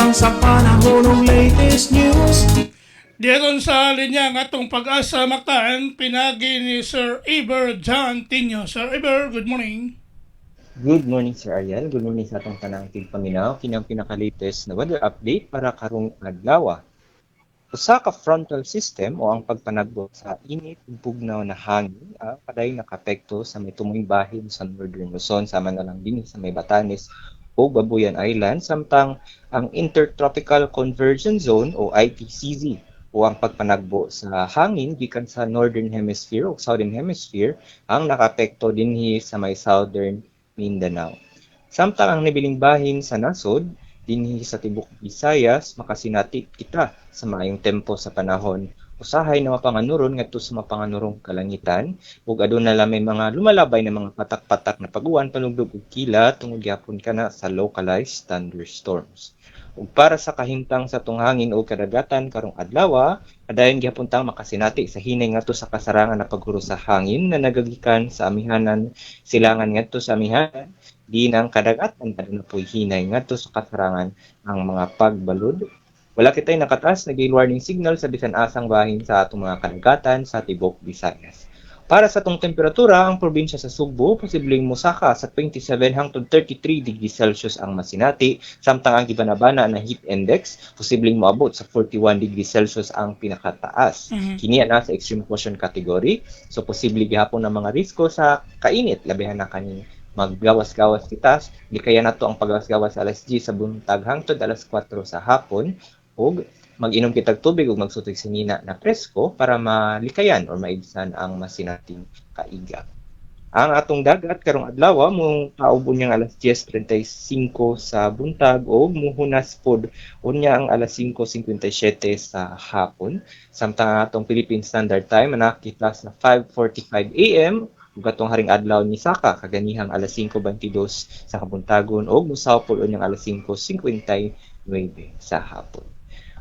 Kahimtang sa panahon ng latest news. Diyagon sa linya ng atong pag-asa maktaan, pinagi ni Sir Iber John Tinio. Sir Iber, good morning. Good morning, Sir Ariel. Good morning sa atong tanang tigpaminaw. Kinang pinaka-latest na weather update para karong adlaw. Usa ka frontal system o ang pagpanagbo sa init ug bugnaw na hangin paday nakapekto sa may tumong bahin sa Northern Luzon sama na lang dinhi sa may Batanes o Babuyan Island samtang ang Intertropical Convergence Zone o ITCZ o ang pagpanagbo sa hangin gikan sa Northern Hemisphere o Southern Hemisphere ang nakapekto dinhi sa may Southern Mindanao. Samtang ang nibiling bahin sa nasod dinhi sa tibok Visayas makasinati kita sa maayong tempo sa panahon. Usahay na mapanganuron ngadto sa mapanganurong kalangitan ug aduna la may mga lumalabay na mga patak-patak na paguan panugdog ug kila tungod gyapon kana sa localized thunderstorms. Ug para sa kahimtang sa tunghangin o kadagatan karong adlaw, adayon gyapon tang makasinati sa hinay ngadto sa kasarangan na paghuro sa hangin na nagagikan sa amihanan silangan ngadto sa amihanan di nang kadagatan na po'y hinay ngadto sa kasarangan ang mga pagbalod. Wala kitay nakataas na gale warning signal sa bisan asang bahin sa atong mga kadagatan sa tibok Visayas. Para sa tong temperatura, ang probinsya sa Sugbo posibleng mosaka sa 27 hangtod 33 degrees Celsius ang masinati, samtang ang gibanabana na heat index posibleng moabot sa 41 degrees Celsius ang pinakataas. Kini na sa extreme caution category, so posible gihapon ang mga risko sa kainit, labihan na kaning maggawas-gawas kita, di kaya nato ang paggawas-gawas sa alas 10 sa buntag hangtod alas 4 sa hapon, ug mag-inom kitag tubig ug magsutig sinina na presko para malikayan or maibsan ang masinating kaiga. Ang atong dagat karong adlaw mo kaubon niyang alas 10:35 sa buntag ug muhunas pod unya ang alas 5:57 sa hapon. Samtang ang atong Philippine Standard Time nakita sa 5:45 AM ug atong haring adlaw ni Saka kaganihang alas 5:22 sa kabuntagon ug musaw pod unyang alas 5:59 sa hapon.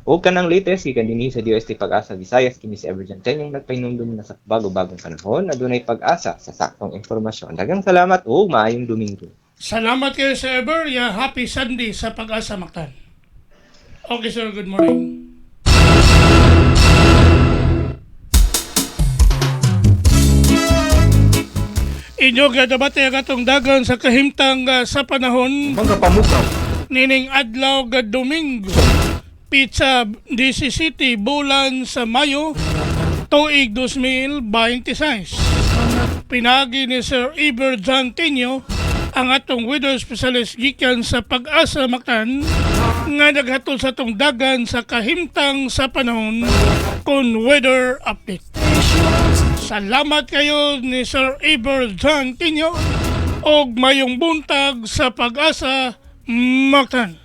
O kanang latest gikan dinhi sa DOST Pag-asa Visayas kini si Everjan Tenyong nagpahinumdum na sa bago-bagong panahon adunay pag-asa sa saktong impormasyon. Daghang salamat ug maayong Domingo. Salamat kayo Sir Iber. Happy Sunday sa pag-asa maktaan. Okay sir, good morning. Inyo gadabate ang atong dagan sa kahimtang sa panahon Mga pamukaw. nining adlaw ga Domingo. Pizza DC City bulan sa Mayo tuig 2026. Pinagi ni Sir Iber John Tinio ang atong weather specialist gikan sa Pag-asa Mactan nga naghatod sa atong dagan sa kahimtang sa panahon kon weather update. Salamat kayo ni Sir Iber John Tinio og mayong buntag sa Pag-asa Mactan.